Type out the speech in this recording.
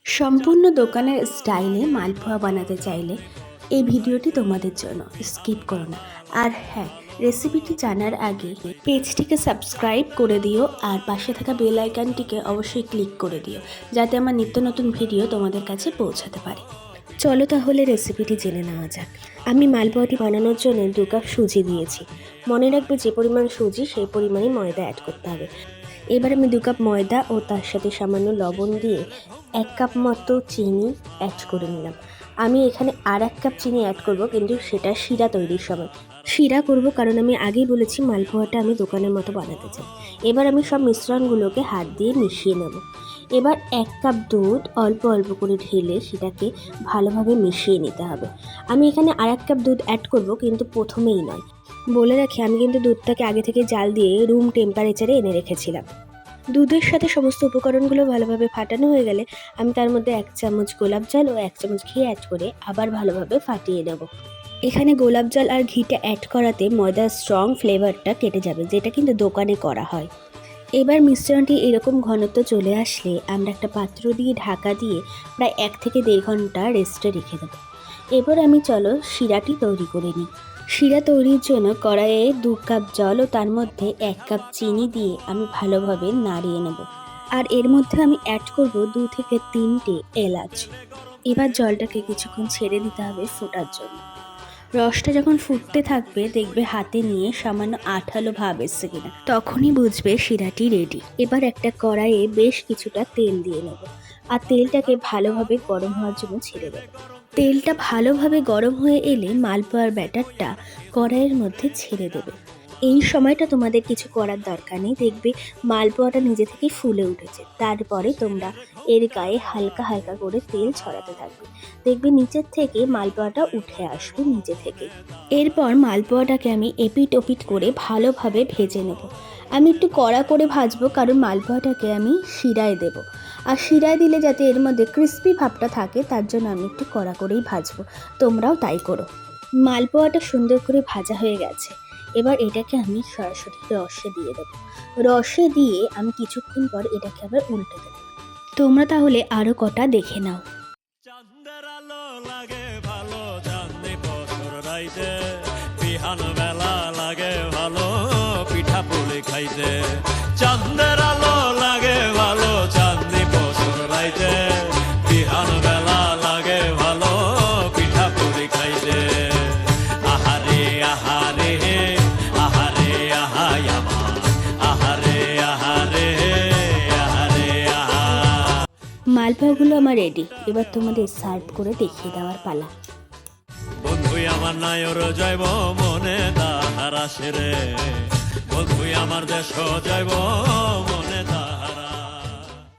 সম্পূর্ণ দোকানের স্টাইলে মালপোয়া বানাতে চাইলে এই ভিডিওটি তোমাদের জন্য, স্কিপ করো না। আর হ্যাঁ, রেসিপিটি জানার আগে পেজটিকে সাবস্ক্রাইব করে দিও আর পাশে থাকা বেল আইকনটিকে অবশ্যই ক্লিক করে দিও, যাতে আমার নিত্য নতুন ভিডিও তোমাদের কাছে পৌঁছাতে পারে। চলো তাহলে রেসিপিটি জেনে নেওয়া যাক। আমি মালপোয়াটি বানানোর জন্য 2 কাপ সুজি দিয়েছি। মনে রাখবে, যে পরিমাণ সুজি সেই পরিমাণই ময়দা অ্যাড করতে হবে। এবার আমি 2 কাপ ময়দা ও তার সাথে সামান্য লবণ দিয়ে 1 কাপ মতো চিনি অ্যাড করে নিলাম। আমি এখানে আর 1 কাপ চিনি অ্যাড করব, কিন্তু সেটা শিরা তৈরির সময়। শিরা করব কারণ আমি আগেই বলেছি মালপোয়াটা আমি দোকানের মতো বানাতে চাই। এবার আমি সব মিশ্রণগুলোকে হাত দিয়ে মিশিয়ে নেব। এবার 1 কাপ দুধ অল্প অল্প করে ঢেলে সেটাকে ভালোভাবে মিশিয়ে নিতে হবে। আমি এখানে আর 1 কাপ দুধ অ্যাড করব, কিন্তু প্রথমেই নয়। বলে রাখি, আমি কিন্তু দুধটাকে আগে থেকে জাল দিয়ে রুম টেম্পারেচারে এনে রেখেছিলাম। দুধের সাথে সমস্ত উপকরণগুলো ভালোভাবে ফাটানো হয়ে গেলে আমি তার মধ্যে 1 চামচ গোলাপ জল ও 1 চামচ ঘি অ্যাড করে আবার ভালোভাবে ফাটিয়ে নেব। এখানে গোলাপ জল আর ঘিটা অ্যাড করাতে ময়দার স্ট্রং ফ্লেভারটা কেটে যাবে, যেটা কিন্তু দোকানে করা হয়। এবার মিশ্রণটি এরকম ঘনত্ব চলে আসলে আমরা একটা পাত্র দিয়ে ঢাকা দিয়ে প্রায় 1 থেকে 1.5 ঘন্টা রেস্টে রেখে দেবো। এবার আমি চলো শিরাটি তৈরি করে নিই। শিরা তৈরির জন্য কড়াইয়ে 2 কাপ জল ও তার মধ্যে 1 কাপ চিনি দিয়ে আমি ভালোভাবে নাড়িয়ে নেব। আর এর মধ্যে আমি অ্যাড করব 2 থেকে 3টে এলাচ। এবার জলটাকে কিছুক্ষণ ছেড়ে দিতে হবে ফোটার জন্য। রসটা যখন ফুটতে থাকবে, দেখবে হাতে নিয়ে সামান্য আঠালো ভাব এসছে কিনা, তখনই বুঝবে শিরাটি রেডি। এবার একটা কড়াইয়ে বেশ কিছুটা তেল দিয়ে নেব আর তেলটাকে ভালোভাবে গরম হওয়ার জন্য ছেড়ে দেব। তেলটা ভালোভাবে গরম হয়ে এলে মালপোয়ার ব্যাটারটা কড়াইয়ের মধ্যে ছেড়ে দেবে। এই সময়টা তোমাদের কিছু করার দরকার নেই, দেখবে মালপোয়াটা নিজে থেকেই ফুলে উঠেছে। তারপরে তোমরা এর গায়ে হালকা হালকা করে তেল ছড়াতে থাকবে, দেখবে নিচের থেকে মালপোয়াটা উঠে আসবে নিজে থেকে। এরপর মালপোয়াটাকে আমি এপিট ওপিট করে ভালোভাবে ভেজে নেব। আমি একটু কড়া করে ভাজবো, কারণ মালপোয়াটাকে আমি শিরায় দেব। আর শিরায় দিলে যাতে এর মধ্যে ক্রিস্পি ভাবটা থাকে, তার জন্য আমি একটু কড়া করেই ভাজবো। তোমরাও তাই করো। মালপোয়াটা সুন্দর করে ভাজা হয়ে গেছে। এবার এটাকে আমি সরাসরি রসে দিয়ে দেবো। রসে দিয়ে আমি কিছুক্ষণ পর এটাকে আবার উল্টে দেবো। তোমরা তাহলে আরও কটা দেখে নাও। চাঁদের আলো লাগে ভালো, চাঁদনি বছর রাইতে বিহান বেলা লাগে ভালো, পিঠা পুলি খাইতে। চাঁদের আলো লাগে ভালো, চাঁদনি বছর রাইতে বিহান বেলা লাগে ভালো, পিঠা পুলি খাইতে। আহারে আহারে আহারে আহাই আমার, আহারে আহারে আহারে আহা। মালপোয়াগুলো আমার রেডি। এবার তোমাদের সার্ভ করে দেখিয়ে দেওয়ার পালা। বন্ধুই আমার নায়র যাইব মনে তাহার আসে রে, বন্ধুই আমার দেশ যাইব মনে